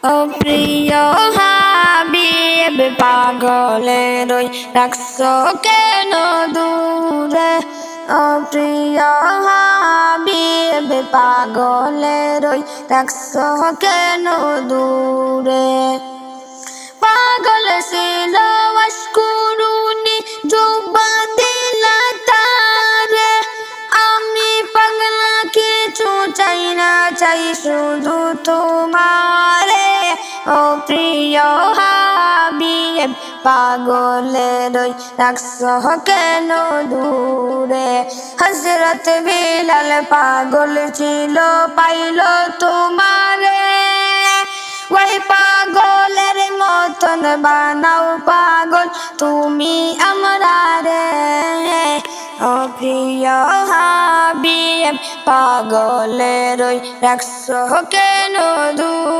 ও প্রিয় হাবিব পাগলের ওই রাখছো কেন দূরে। ও প্রিয় হাবিব পাগলের ওই রাখছো কেন দূরে। পাগল ছিল অস্কুরুনি জুবা দিলা তারে। আমি পাগলা কিছু চাই না, চাই শুধু তোমারে। ও প্রিয় হাবিব পাগলের ওই রাখছো কেন দূরে। হযরত বিলাল পাগল ছিল পাইল তোমারে। ওই পাগলের মতন বানাও পাগল তুমি আমরারে। ও প্রিয় হাবিব পাগলের ওই রাখছো কেন দূরে।